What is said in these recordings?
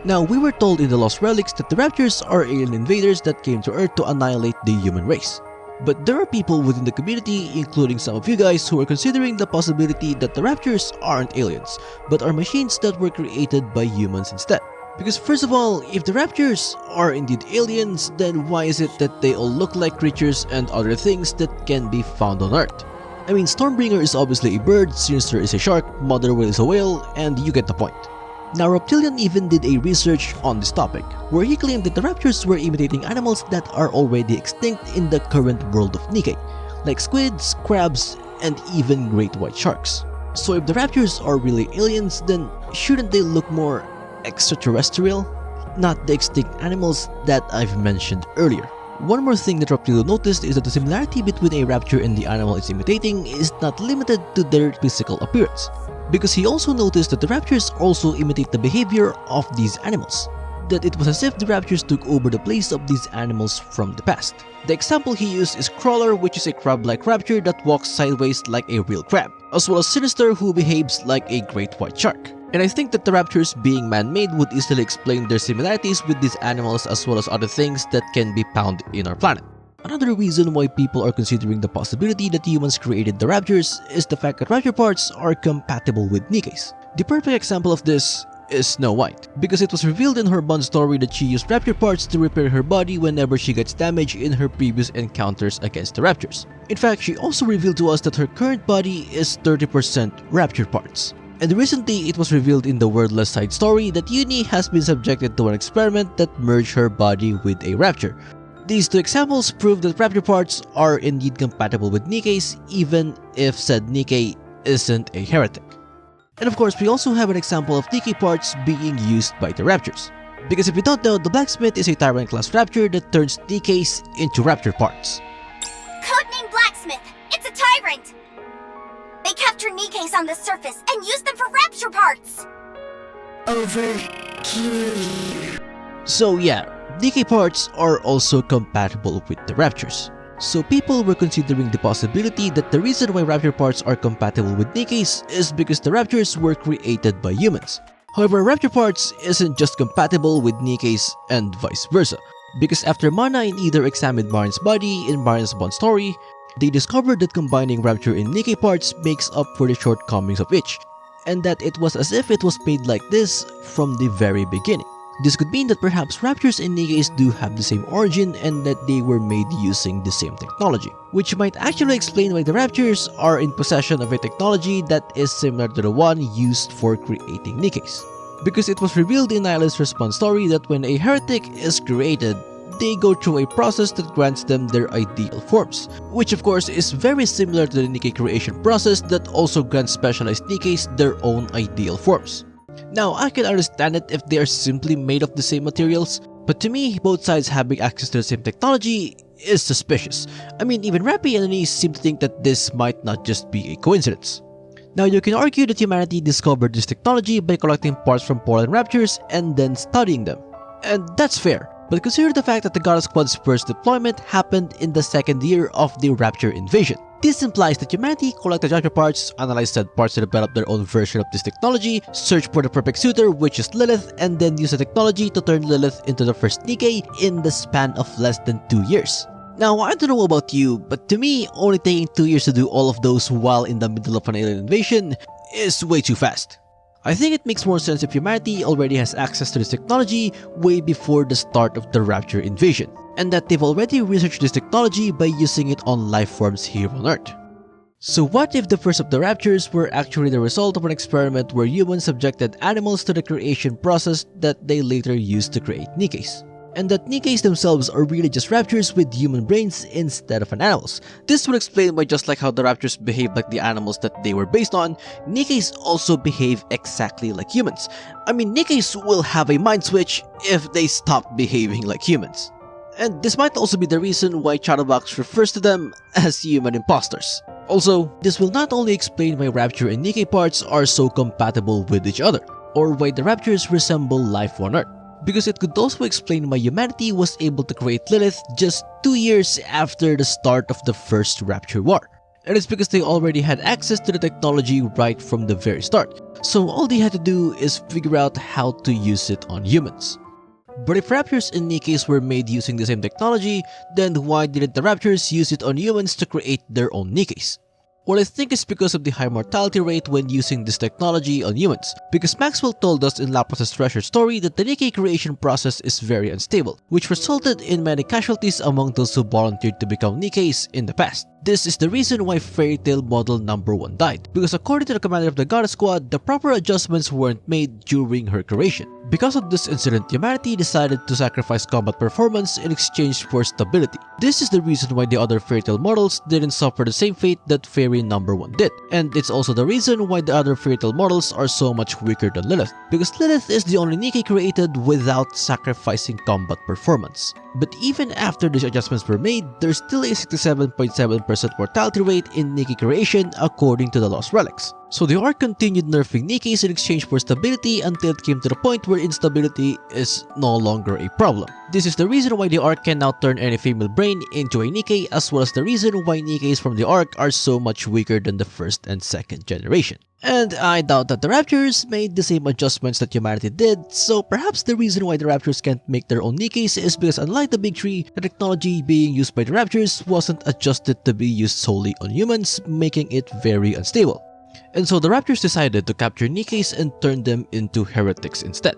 Now, we were told in the Lost Relics that the Raptures are alien invaders that came to Earth to annihilate the human race. But there are people within the community, including some of you guys, who are considering the possibility that the Raptures aren't aliens, but are machines that were created by humans instead. Because first of all, if the Raptures are indeed aliens, then why is it that they all look like creatures and other things that can be found on Earth? I mean, Stormbringer is obviously a bird, Sinister is a shark, Mother Whale is a whale, and you get the point. Now, Reptilian even did a research on this topic, where he claimed that the Raptures were imitating animals that are already extinct in the current world of Nikke, like squids, crabs, and even great white sharks. So if the Raptures are really aliens, then shouldn't they look more extraterrestrial? Not the extinct animals that I've mentioned earlier. One more thing that Reptilio noticed is that the similarity between a rapture and the animal it's imitating is not limited to their physical appearance, because he also noticed that the Raptures also imitate the behavior of these animals, that it was as if the Raptures took over the place of these animals from the past. The example he used is Crawler, which is a crab-like rapture that walks sideways like a real crab, as well as Sinister, who behaves like a great white shark. And I think that the Raptures being man-made would easily explain their similarities with these animals as well as other things that can be found in our planet. Another reason why people are considering the possibility that humans created the Raptures is the fact that Rapture parts are compatible with Nikkes. The perfect example of this is Snow White, because it was revealed in her Bond story that she used Rapture parts to repair her body whenever she gets damaged in her previous encounters against the Raptures. In fact, she also revealed to us that her current body is 30% Rapture parts. And recently, it was revealed in the Wordless side story that Uni has been subjected to an experiment that merged her body with a Rapture. These two examples prove that Rapture parts are indeed compatible with Nikkes, even if said Nikke isn't a heretic. And of course, we also have an example of Nikke parts being used by the Raptures. Because if you don't know, the Blacksmith is a Tyrant class Rapture that turns Nikkes into Rapture parts. Codename Blacksmith! It's a tyrant! They capture Nikkes on the surface and use them for Rapture parts! Overkill. So yeah, Nikke parts are also compatible with the Raptures. So people were considering the possibility that the reason why Rapture parts are compatible with Nikkes is because the Raptures were created by humans. However, Rapture parts isn't just compatible with Nikkes and vice versa, because after Mana and Either examined Marin's body in Marin's Bond story, they discovered that combining Rapture and Nikke parts makes up for the shortcomings of each, and that it was as if it was made like this from the very beginning. This could mean that perhaps Raptures and Nikkes do have the same origin and that they were made using the same technology, which might actually explain why the Raptures are in possession of a technology that is similar to the one used for creating Nikkes. Because it was revealed in Nihilist's response story that when a heretic is created, they go through a process that grants them their ideal forms, which of course is very similar to the Nikke creation process that also grants specialized Nikkes their own ideal forms. Now, I can understand it if they are simply made of the same materials, but to me, both sides having access to the same technology is suspicious. I mean, even Rappy and Anise seem to think that this might not just be a coincidence. Now, you can argue that humanity discovered this technology by collecting parts from Polar Raptures and then studying them. And that's fair. But consider the fact that the God Squad's first deployment happened in the second year of the Rapture invasion. This implies that humanity collected Rapture parts, analyzed said parts to develop their own version of this technology, searched for the perfect suitor, which is Lilith, and then used the technology to turn Lilith into the first Nikke in the span of less than 2 years. Now, I don't know about you, but to me, only taking 2 years to do all of those while in the middle of an alien invasion is way too fast. I think it makes more sense if humanity already has access to this technology way before the start of the Rapture invasion, and that they've already researched this technology by using it on life forms here on Earth. So what if the first of the Raptures were actually the result of an experiment where humans subjected animals to the creation process that they later used to create Nikkes? And that Nikkes themselves are really just Raptures with human brains instead of an animals. This would explain why, just like how the Raptures behave like the animals that they were based on, Nikkes also behave exactly like humans. I mean, Nikkes will have a mind switch if they stop behaving like humans. And this might also be the reason why Shadowbox refers to them as human imposters. Also, this will not only explain why Rapture and Nikke parts are so compatible with each other, or why the Raptures resemble life on Earth, because it could also explain why humanity was able to create Lilith just 2 years after the start of the first Rapture War. And it's because they already had access to the technology right from the very start. So all they had to do is figure out how to use it on humans. But if Raptures and Nikkes were made using the same technology, then why didn't the Raptures use it on humans to create their own Nikkes? Well, I think it's because of the high mortality rate when using this technology on humans, because Maxwell told us in Laplace's treasure story that the Nikke creation process is very unstable, which resulted in many casualties among those who volunteered to become Nikkes in the past. This is the reason why Fairy Tale Model Number 1 died, because according to the commander of the Goddess Squad, the proper adjustments weren't made during her creation. Because of this incident, humanity decided to sacrifice combat performance in exchange for stability. This is the reason why the other Fairy Tale models didn't suffer the same fate that Fairy Number 1 did. And it's also the reason why the other Fairy Tale models are so much weaker than Lilith, because Lilith is the only Nikke created without sacrificing combat performance. But even after these adjustments were made, there's still a 67.7% mortality rate in Nikke creation according to the Lost Relics. So the Ark continued nerfing Nikkes in exchange for stability until it came to the point where instability is no longer a problem. This is the reason why the Ark can now turn any female brain into a Nikke, as well as the reason why Nikkes from the Ark are so much weaker than the first and second generation. And I doubt that the Raptures made the same adjustments that humanity did, so perhaps the reason why the Raptures can't make their own Nikkes is because unlike the Big Three, the technology being used by the Raptures wasn't adjusted to be used solely on humans, making it very unstable. And so the Raptures decided to capture Nikkes and turn them into heretics instead.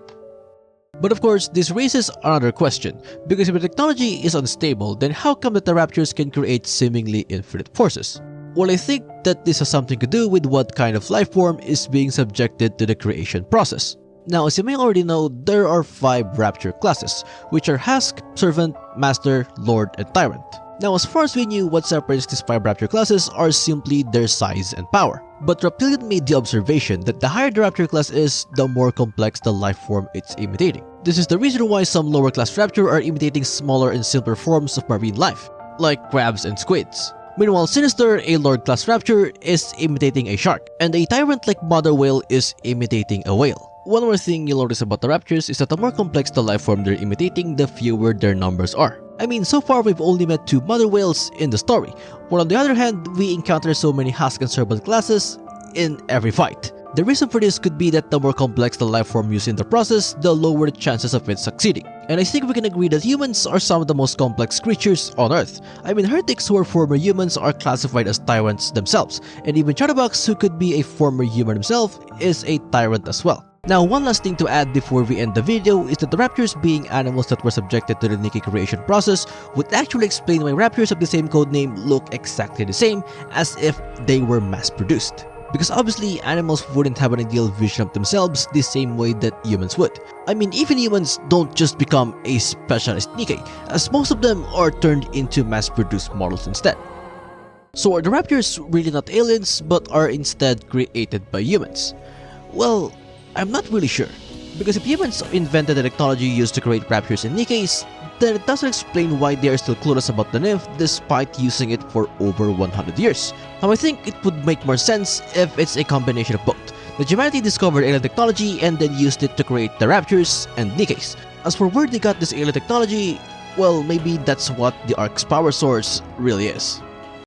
But of course, this raises another question, because if the technology is unstable, then how come that the Raptures can create seemingly infinite forces? Well, I think that this has something to do with what kind of life form is being subjected to the creation process. Now, as you may already know, there are 5 Rapture classes, which are Husk, Servant, Master, Lord, and Tyrant. Now, as far as we knew, what separates these 5 Rapture classes are simply their size and power. But Reptilian made the observation that the higher the Rapture class is, the more complex the life form it's imitating. This is the reason why some lower class Rapture are imitating smaller and simpler forms of marine life, like crabs and squids. Meanwhile, Sinister, a Lord class Rapture, is imitating a shark, and a Tyrant like Mother Whale is imitating a whale. One more thing you'll notice about the Raptures is that the more complex the life form they're imitating, the fewer their numbers are. I mean, so far we've only met 2 mother whales in the story, while on the other hand, we encounter so many Husk and Serpent classes in every fight. The reason for this could be that the more complex the life form used in the process, the lower the chances of it succeeding. And I think we can agree that humans are some of the most complex creatures on Earth. I mean, heretics who are former humans are classified as tyrants themselves, and even Chatterbox, who could be a former human himself, is a tyrant as well. Now, one last thing to add before we end the video is that the Raptures being animals that were subjected to the Nikke creation process would actually explain why Raptures of the same codename look exactly the same as if they were mass-produced. Because obviously, animals wouldn't have an ideal vision of themselves the same way that humans would. I mean, even humans don't just become a specialized Nikke, as most of them are turned into mass-produced models instead. So are the Raptures really not aliens, but are instead created by humans? Well, I'm not really sure, because if humans invented the technology used to create Raptures and Nikkes, then it doesn't explain why they are still clueless about the nymph despite using it for over 100 years. Now, I think it would make more sense if it's a combination of both. That humanity discovered alien technology and then used it to create the Raptures and Nikkes. As for where they got this alien technology, well, maybe that's what the Ark's power source really is.